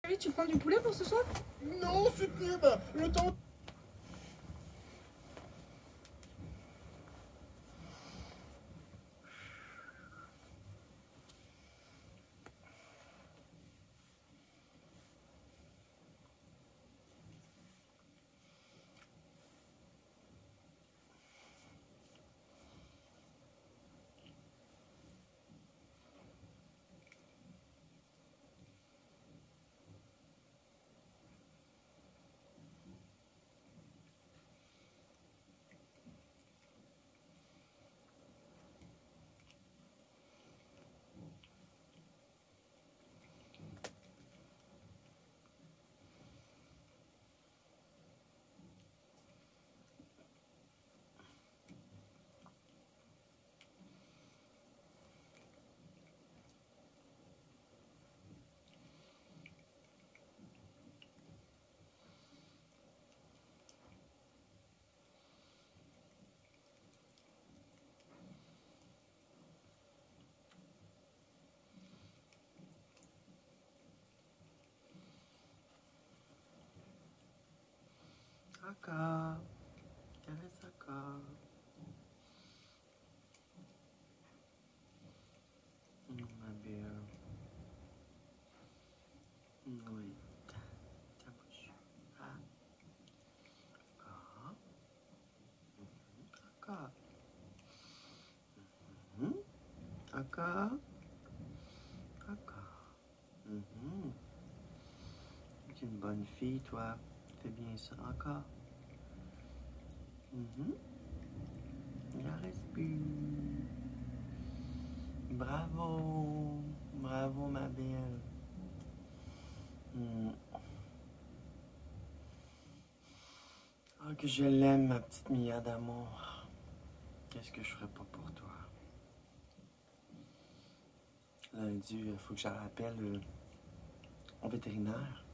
Allez, tu prends du poulet pour ce soir? Non, succube. Le temps... Aka, caresse Aka. Ma belle. Oui, ta bouche. Ah. Aka. Aka. Aka. Aka. Tu es une bonne fille, toi. Fais bien ça. Aka. La respire. Bravo. Bravo, ma belle. Oh, que je l'aime, ma petite Mia d'amour. Qu'est-ce que je ferais pas pour toi? Lundi, il faut que je rappelle au vétérinaire.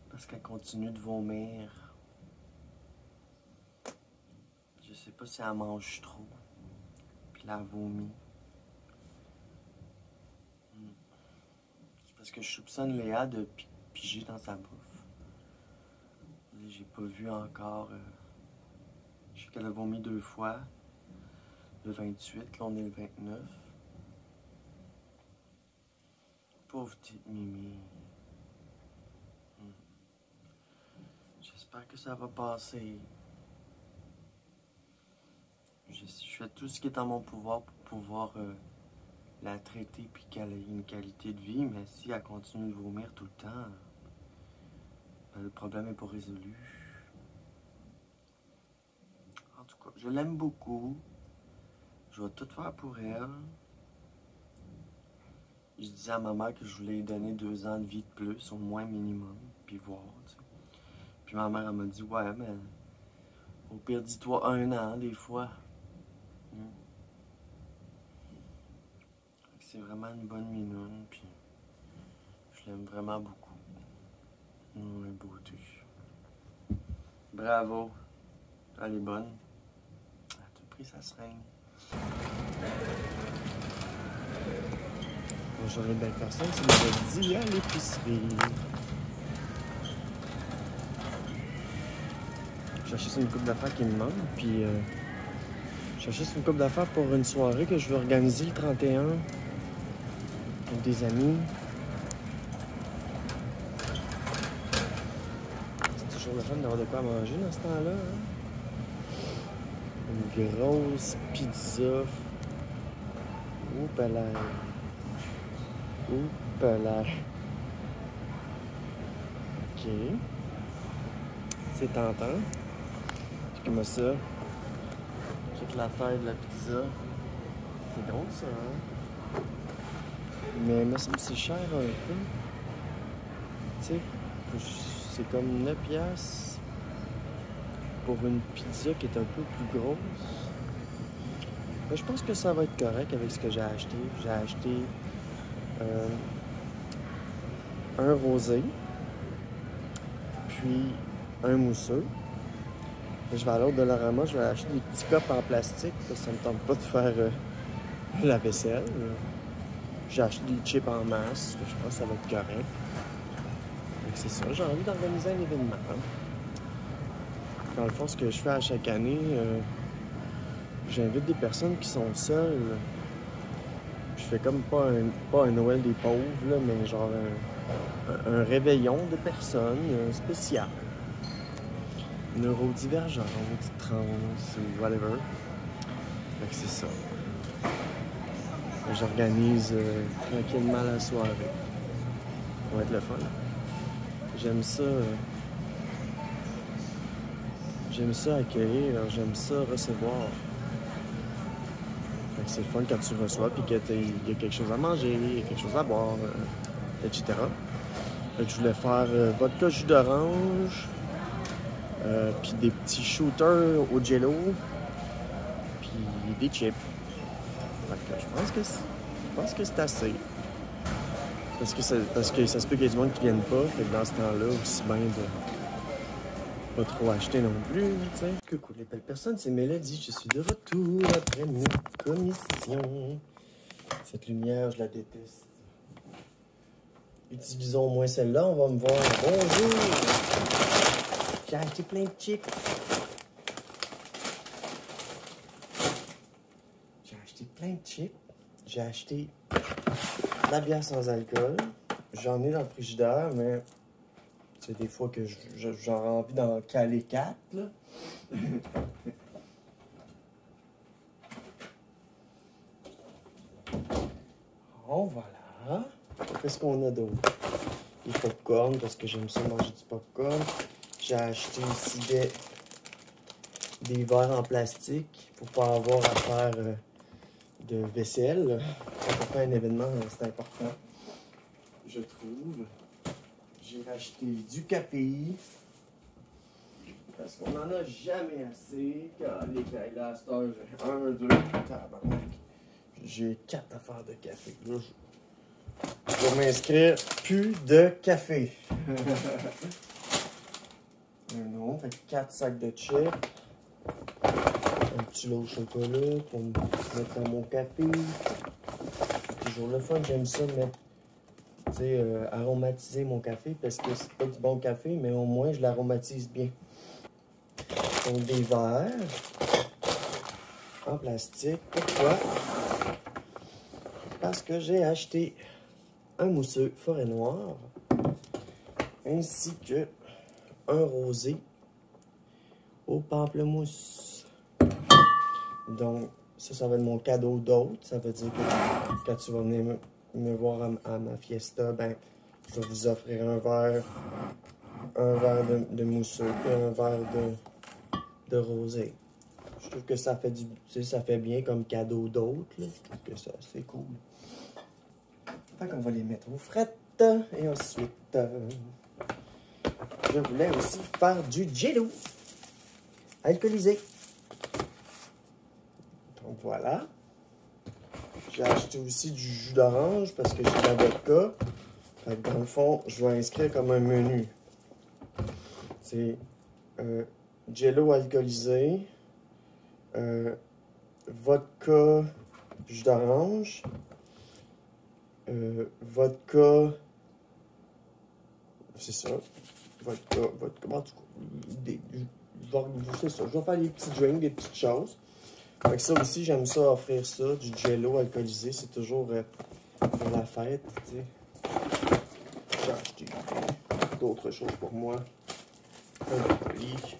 Parce qu'elle continue de vomir. Je sais pas si elle mange trop. Puis elle vomit. C'est parce que je soupçonne Léa de piger dans sa bouffe. J'ai pas vu encore. Je sais qu'elle a vomi 2 fois. Le 28, là on est le 29. Pauvre petite Mimi. J'espère que ça va passer. Je fais tout ce qui est en mon pouvoir pour pouvoir la traiter puis qu'elle ait une qualité de vie, mais si elle continue de vomir tout le temps, ben, le problème n'est pas résolu. En tout cas, je l'aime beaucoup. Je vais tout faire pour elle. Je disais à ma mère que je voulais lui donner 2 ans de vie de plus, au moins minimum, puis voir, tu sais. Puis ma mère, elle m'a dit, ouais, mais au pire, dis-toi 1 an, des fois. C'est vraiment une bonne minoune, puis je l'aime vraiment beaucoup. Une beauté. Bravo. Elle est bonne. Elle a tout pris sa seringue. Bonjour les belles personnes, c'est le jeudi à l'épicerie. Je cherche une coupe d'affaires qui me manque, puis je cherche une coupe d'affaires pour une soirée que je veux organiser le 31 avec des amis. C'est toujours le fun d'avoir de quoi manger dans ce temps-là. Hein? Une grosse pizza. Oups là. Oups là. Ok. C'est tentant. Comme ça. Check la taille de la pizza. C'est gros ça, hein? Mais il me semble que c'est cher un peu. Tu sais, c'est comme 9 piastres pour une pizza qui est un peu plus grosse. Mais je pense que ça va être correct avec ce que j'ai acheté. J'ai acheté un rosé, puis un mousseux. Je vais à l'autre de Dollarama, je vais acheter des petits cups en plastique parce que ça me tente pas de faire la vaisselle. J'ai acheté des chips en masse, je pense que ça va être correct. c'est ça, j'ai envie d'organiser un événement. Dans le fond, ce que je fais à chaque année, j'invite des personnes qui sont seules. Je fais comme pas un Noël des pauvres, là, mais genre un réveillon de personnes spéciales. Neurodivergentes, trans ou whatever. Fait que c'est ça. J'organise tranquillement la soirée. Ça va être le fun. J'aime ça. J'aime ça accueillir, j'aime ça recevoir. Fait que c'est le fun quand tu reçois puis qu'il y a quelque chose à manger, il y a quelque chose à boire, etc. Fait que je voulais faire vodka jus d'orange, puis des petits shooters au jello, puis des chips. Fait que je pense que c'est assez. Parce que ça se peut qu'il y ait du monde qui vienne pas, fait que dans ce temps-là, aussi bien de pas trop acheter non plus, tu sais. Coucou les belles personnes, c'est Mélodie, je suis de retour après mes commissions. Cette lumière, je la déteste. Utilisons au moins celle-là, on va me voir. Bonjour! J'ai acheté plein de chips. J'ai acheté de la bière sans alcool. J'en ai dans le frigidaire, mais c'est des fois que j'aurais envie d'en caler 4, là. Bon, voilà. Qu'est-ce qu'on a d'autre? Du popcorn, parce que j'aime ça manger du popcorn. J'ai acheté ici des verres en plastique pour pas avoir à faire de vaisselle. Quand on fait un événement, c'est important, je trouve. J'ai racheté du café. Parce qu'on n'en a jamais assez. Les gars, là, à cette heure, j'ai 1, 2, tabarnak. J'ai 4 affaires de café. Là, je vais m'inscrire plus de café. Non, fait 4 sacs de chips. Un petit lot au chocolat pour me mettre dans mon café. C'est toujours le fun, j'aime ça, mais aromatiser mon café parce que c'est pas du bon café, mais au moins je l'aromatise bien. Donc des verres en plastique. Pourquoi? Parce que j'ai acheté un mousseux forêt noire ainsi que un rosé au pamplemousse. Donc ça va être mon cadeau d'hôte. Ça veut dire que quand tu vas venir me voir à ma fiesta, ben je vais vous offrir un verre de mousseux et un verre de rosé. Je trouve que ça fait ça fait bien comme cadeau d'hôte, là. Que ça, c'est cool. Fait qu'on va les mettre aux frettes. Et ensuite, je voulais aussi faire du jello alcoolisé. Donc voilà. J'ai acheté aussi du jus d'orange parce que j'ai de la vodka. Fait que dans le fond, je vais inscrire comme un menu. C'est jello alcoolisé, vodka, jus d'orange, vodka, c'est ça, vodka, en tout cas, c'est ça, je vais faire des petits drinks, des petites choses. Fait que ça aussi, j'aime ça, offrir ça, du jello alcoolisé, c'est toujours pour la fête, tu sais. J'ai acheté d'autres choses pour moi. Un colis,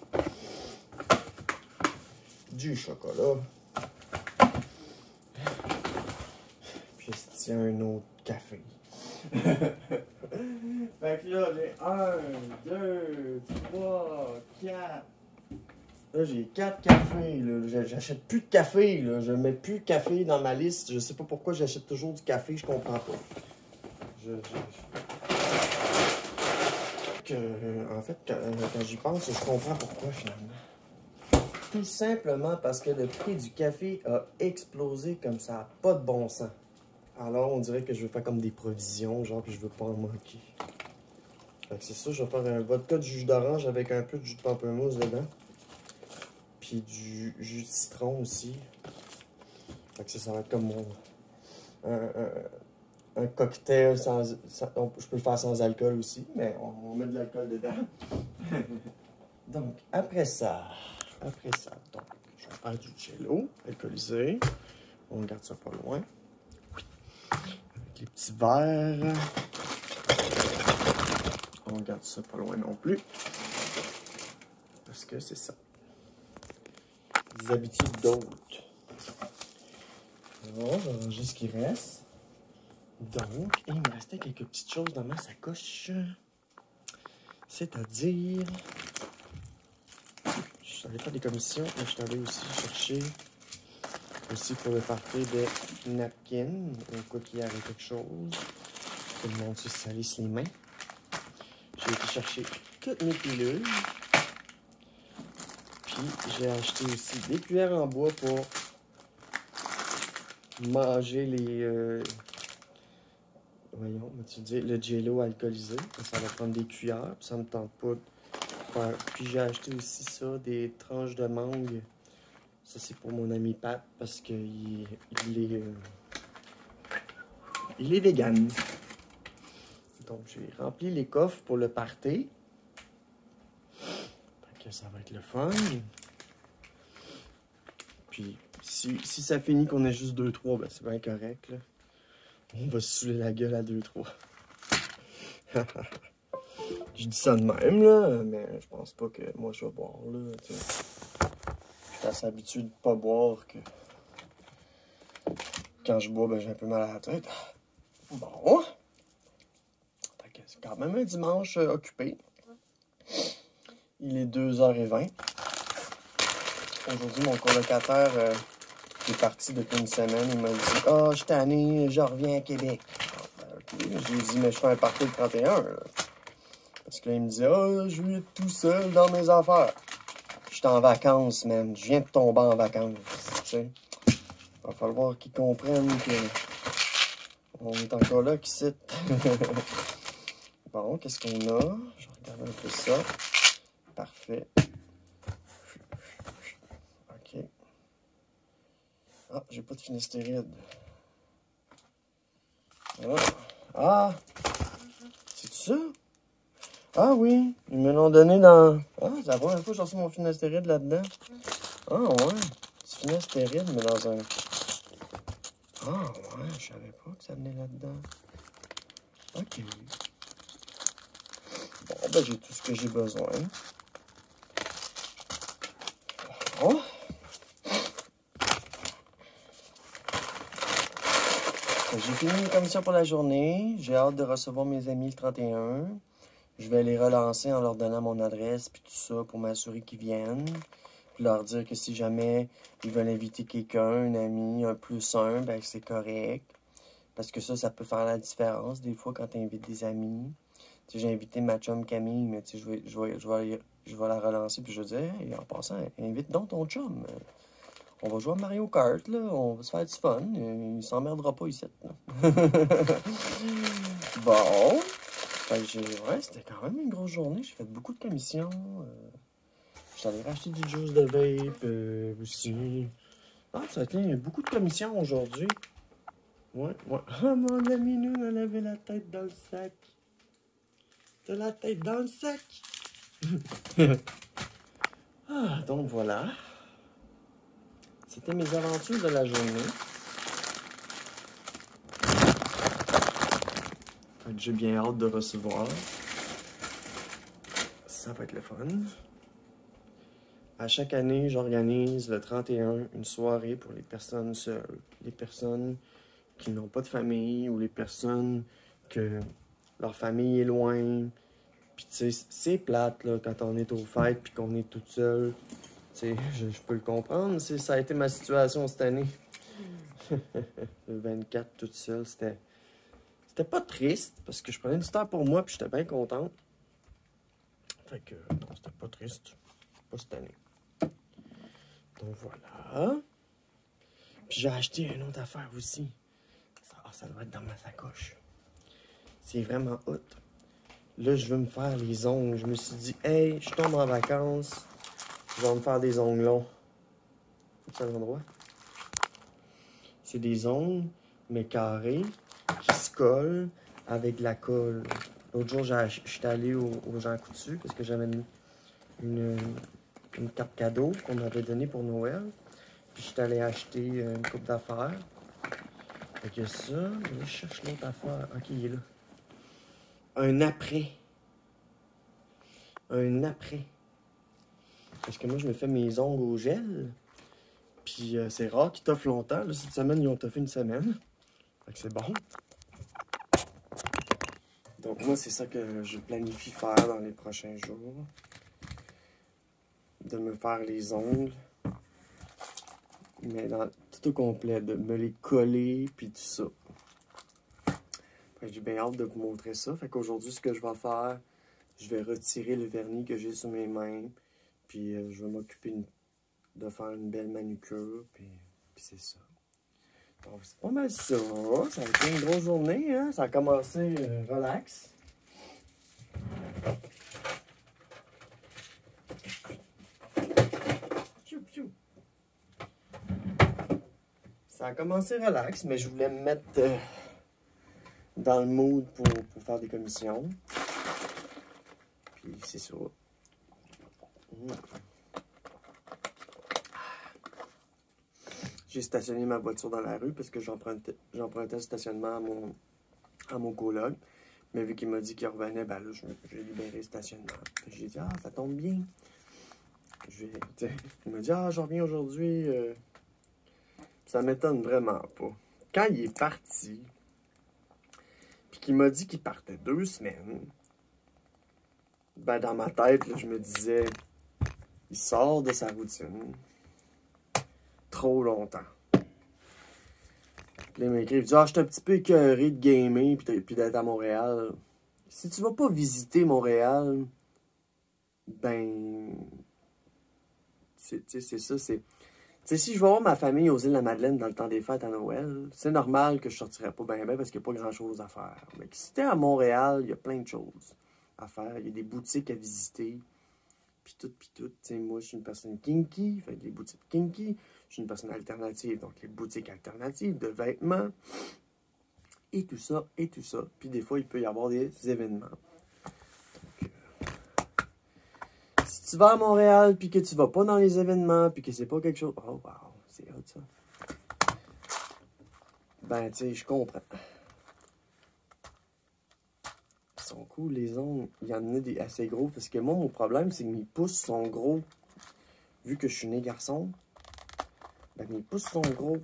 du chocolat, puis il y a un autre café. Fait que là, j'ai 1, 2, 3, 4. Là, j'ai 4 cafés. J'achète plus de café. Là. Je mets plus de café dans ma liste. Je sais pas pourquoi j'achète toujours du café. Je comprends pas. En fait, quand j'y pense, je comprends pourquoi finalement. Tout simplement parce que le prix du café a explosé comme ça n'a pas de bon sens. Alors, on dirait que je veux faire comme des provisions, genre, puis je veux pas en manquer. Fait que c'est ça, je vais faire un vodka de jus d'orange avec un peu de jus de pamplemousse dedans. Puis du jus de citron aussi. Fait que ça va être comme mon... un cocktail je peux le faire sans alcool aussi, mais on met de l'alcool dedans. Donc, après ça, donc, je vais faire du jello alcoolisé. On garde ça pas loin. Avec les petits verres. On garde ça pas loin non plus. Parce que c'est ça. Des habitudes d'autres. On va ranger ce qui reste. Donc, il me restait quelques petites choses dans ma sacoche. C'est-à-dire... Je suis allé faire des commissions, mais je suis allé aussi chercher... Aussi pour le party de napkins, au cas qu'il y avait quelque chose. Tout le monde se salisse les mains. J'ai été chercher toutes mes pilules. Puis j'ai acheté aussi des cuillères en bois pour manger les... voyons, tu dis le jello alcoolisé. Ça va prendre des cuillères, puis ça me tente pas de faire. Puis j'ai acheté aussi ça, des tranches de mangue. Ça, c'est pour mon ami Pat, parce qu'il il est vegan. Donc, j'ai rempli les coffres pour le party. Fait que ça va être le fun. Puis, si ça finit qu'on est juste 2-3, ben c'est bien correct, là. On va se saouler la gueule à 2-3. Je dis ça de même, là, mais je pense pas que moi, je vais boire, là, tu sais. Je suis assez habitué de pas boire que... Quand je bois, ben j'ai un peu mal à la tête. Bon. C'est quand même un dimanche occupé. Il est 2h20. Aujourd'hui, mon colocataire est parti depuis une semaine. Il m'a dit « Ah, je suis tanné, je reviens à Québec. » Okay. J'ai dit « Mais je fais un party le 31. » Parce que là, il me dit « Ah, je vais être tout seul dans mes affaires. » Je suis en vacances, man. Je viens de tomber en vacances. Tu sais. Il va falloir qu'ils comprennent que on est encore là, qui cite. Bon, qu'est-ce qu'on a? Je regarde un peu ça. Parfait. OK. Ah, j'ai pas de finistéride. Ah! C'est ça? Ah oui, ils me l'ont donné dans... Ah, c'est la première fois que j'ai reçu mon finistéride là-dedans. Ah ouais, petit finistéride, mais dans un... Ah ouais, je savais pas que ça venait là-dedans. OK. Bon, ben j'ai tout ce que j'ai besoin. Bon. J'ai fini mes commissions pour la journée. J'ai hâte de recevoir mes amis le 31. Je vais les relancer en leur donnant mon adresse puis tout ça pour m'assurer qu'ils viennent. Puis leur dire que si jamais ils veulent inviter quelqu'un, un ami, un +1, ben c'est correct. Parce que ça peut faire la différence des fois quand tu invites des amis. Tu sais, j'ai invité ma chum Camille, mais tu sais, je vais la relancer puis je vais dire « Hey, en passant, invite donc ton chum. On va jouer à Mario Kart, là. On va se faire du fun. Il s'emmerdera pas ici. » Bon. Ouais, c'était quand même une grosse journée. J'ai fait beaucoup de commissions. J'étais allé racheter du juice de vape aussi. Ah, ça a été beaucoup de commissions aujourd'hui. Ouais. Ah, mon ami, nous, on avait la tête dans le sac. T'as la tête dans le sac. Ah, donc voilà. C'était mes aventures de la journée. J'ai bien hâte de recevoir. Ça va être le fun. À chaque année, j'organise le 31 une soirée pour les personnes seules. Les personnes qui n'ont pas de famille ou les personnes que leur famille est loin. Puis tu sais, c'est plate là, quand on est aux fêtes puis qu'on est toute seule. Tu sais, je peux le comprendre. Ça a été ma situation cette année. Le 24 toute seule, c'était pas triste parce que je prenais du temps pour moi puis j'étais bien contente. Fait que non, c'était pas triste. Pas cette année. Donc voilà. Puis j'ai acheté une autre affaire aussi. Ça doit être dans ma sacoche. C'est vraiment hot. Là, je veux me faire les ongles. Je me suis dit, hey, je tombe en vacances. Je vais me faire des ongles longs. C'est à l'endroit. C'est des ongles, mais carrés. qui se collent avec de la colle. L'autre jour, j'étais allé au Jean Coutu parce que j'avais une carte cadeau qu'on m'avait donnée pour Noël. Puis j'étais allé acheter une coupe d'affaires. Fait que ça, je cherche l'autre affaire. Ok, il est là. Un après. Un après. Parce que moi, je me fais mes ongles au gel. Puis c'est rare qu'ils t'offrent longtemps. Là, cette semaine, ils ont toffé une semaine. Fait que c'est bon. Donc moi, c'est ça que je planifie faire dans les prochains jours. De me faire les ongles. Mais tout au complet. De me les coller, puis tout ça. J'ai bien hâte de vous montrer ça. Fait qu'aujourd'hui, ce que je vais faire, je vais retirer le vernis que j'ai sur mes mains. Puis je vais m'occuper de faire une belle manucure. Puis c'est ça. Donc c'est pas mal ça. Ça a été une grosse journée. Hein? Ça a commencé relax. Ça a commencé relax, mais je voulais me mettre dans le mood pour faire des commissions. Puis c'est ça. J'ai stationné ma voiture dans la rue parce que j'empruntais le stationnement à mon coloc. Mais vu qu'il m'a dit qu'il revenait, ben là, j'ai libéré le stationnement. J'ai dit, ah, ça tombe bien. Il m'a dit, ah, je reviens aujourd'hui. Ça m'étonne vraiment pas. Quand il est parti, puis qu'il m'a dit qu'il partait 2 semaines, ben dans ma tête, là, je me disais, il sort de sa routine trop longtemps. Puis il m'a écrit, il dit, ah, je suis un petit peu écœuré de gamer puis d'être à Montréal. Si tu vas pas visiter Montréal, ben, c'est ça, c'est... Tu sais, si je vais voir ma famille aux Îles-de-la-Madeleine dans le temps des fêtes à Noël, c'est normal que je sortirais pas bien parce qu'il n'y a pas grand-chose à faire. Mais si t'es à Montréal, il y a plein de choses à faire. Il y a des boutiques à visiter, puis tout. Tu sais, moi, je suis une personne kinky, fait des boutiques kinky. Je suis une personne alternative, donc les boutiques alternatives de vêtements. Et tout ça. Puis des fois, il peut y avoir des événements. Donc, si tu vas à Montréal, puis que tu vas pas dans les événements, puis que c'est pas quelque chose... Oh, wow, c'est hot, ça. Ben, tu sais, je comprends. Ils sont cool, les ongles. Il y en a des assez gros, parce que moi, mon problème, c'est que mes pouces sont gros. Vu que je suis né garçon, ben, mes pouces sont gros.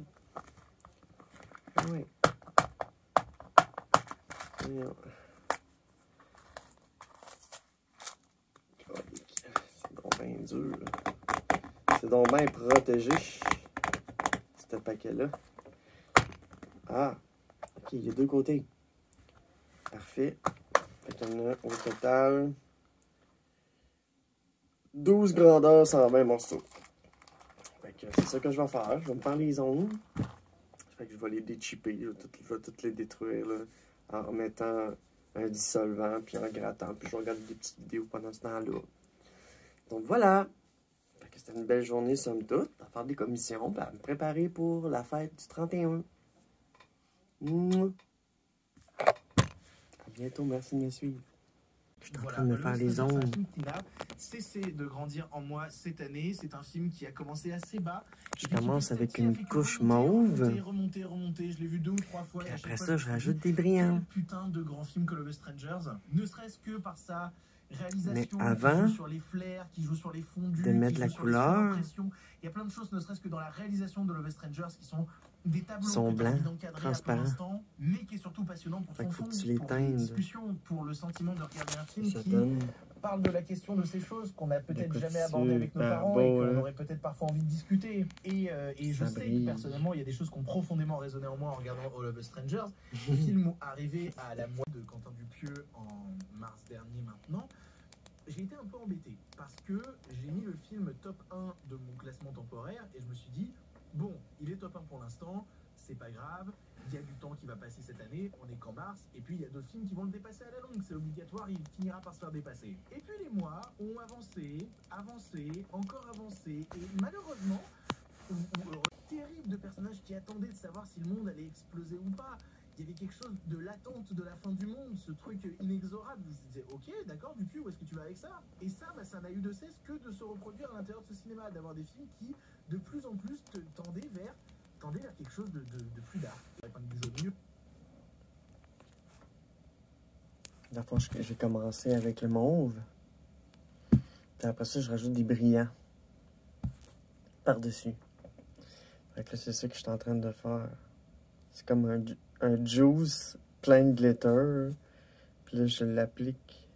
Oui. C'est donc bien dur. C'est donc bien protégé, ce paquet-là. Ah, ok, il y a 2 côtés. Parfait. Fait qu'il y en a au total 12 grandeurs, 120 morceaux. Fait que c'est ça que je vais faire. Je vais me faire les ongles. Fait que je vais les déchipper. Je vais toutes les détruire là, en remettant un dissolvant, puis en grattant. Puis je vais regarder des petites vidéos pendant ce temps-là. Donc voilà. Fait que c'était une belle journée, somme toute, à faire des commissions, puis à me préparer pour la fête du 31. À bientôt, merci de me suivre. Je suis en train de me faire les ongles. C'est un film qui n'a cessé de grandir en moi cette année. C'est un film qui a commencé assez bas. Je commence avec une couche mauve. Remonter. Je l'ai vu 2 ou 3 fois. Et après ça, je rajoute des brillants. Putain de grand film que Love Strangers. Ne serait-ce que par sa réalisation, mais avant qui joue sur les flares, qui joue sur les fondus, de mettre la couleur, il y a plein de choses, ne serait-ce que dans la réalisation de Love Strangers, qui sont des tableaux sont blancs, transparents, mais qui est surtout passionnant pour son fond, pour les discussions, pour le sentiment de regarder un film ça qui donne... parle de la question de ces choses qu'on n'a peut-être jamais abordées avec nos parents et qu'on aurait peut-être parfois envie de discuter. Et je sais que personnellement, il y a des choses qui ont profondément résonné en moi en regardant All of Us Strangers. Film arrivé à la moitié de Quentin Dupieux en mars dernier maintenant. J'ai été un peu embêté parce que j'ai mis le film top 1 de mon classement temporaire et je me suis dit, bon, il est top 1 pour l'instant, c'est pas grave, il y a du temps qui va passer cette année, on est qu'en mars, et puis il y a d'autres films qui vont le dépasser à la longue, c'est obligatoire, il finira par se faire dépasser. Et puis les mois ont avancé, encore avancé, et malheureusement, terrible de personnages qui attendaient de savoir si le monde allait exploser ou pas. il y avait quelque chose de l'attente de la fin du monde, ce truc inexorable. Je me disais, ok, d'accord, du cul, où est-ce que tu vas avec ça? Et ça, bah, ça n'a eu de cesse que de se reproduire à l'intérieur de ce cinéma, d'avoir des films qui, de plus en plus, tendaient vers quelque chose de plus dark. Du jeu de mieux. D'abord, j'ai commencé avec le mauve. Puis après ça, je rajoute des brillants par-dessus. Fait que là, c'est ça que je suis en train de faire. C'est comme un juice plein de glitter. Puis là, je l'applique.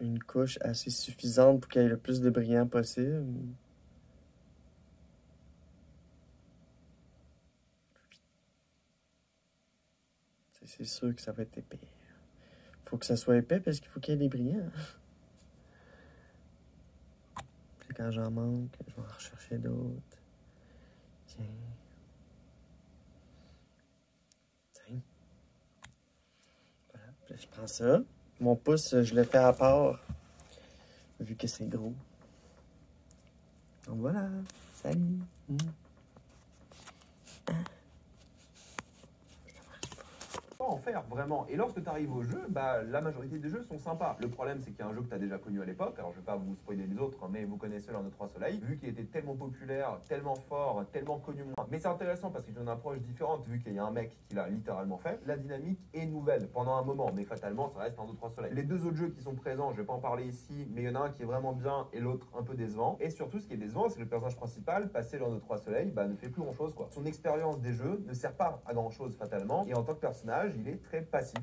Une couche assez suffisante pour qu'il y ait le plus de brillant possible. C'est sûr que ça va être épais. Faut que ça soit épais parce qu'il faut qu'il y ait des brillants. Puis quand j'en manque, je vais en rechercher d'autres. Tiens. Tiens. Voilà. Puis là, je prends ça. Mon pouce, je le fais à part. Vu que c'est gros. Donc voilà. Salut. En faire vraiment. Et lorsque tu arrives au jeu, bah la majorité des jeux sont sympas. Le problème, c'est qu'il y a un jeu que tu as déjà connu à l'époque. Alors je vais pas vous spoiler les autres, mais vous connaissez l'un de Trois Soleils. Vu qu'il était tellement populaire, tellement fort, tellement connu moins. Mais c'est intéressant parce qu'il y a une approche différente, vu qu'il y a un mec qui l'a littéralement fait. La dynamique est nouvelle pendant un moment, mais fatalement, ça reste l'un de Trois Soleils. Les deux autres jeux qui sont présents, je vais pas en parler ici, mais il y en a un qui est vraiment bien et l'autre un peu décevant. Et surtout, ce qui est décevant, c'est que le personnage principal, passé l'un de Trois Soleils, bah ne fait plus grand chose quoi. Son expérience des jeux ne sert pas à grand chose fatalement. Et en tant que personnage, il est très passif.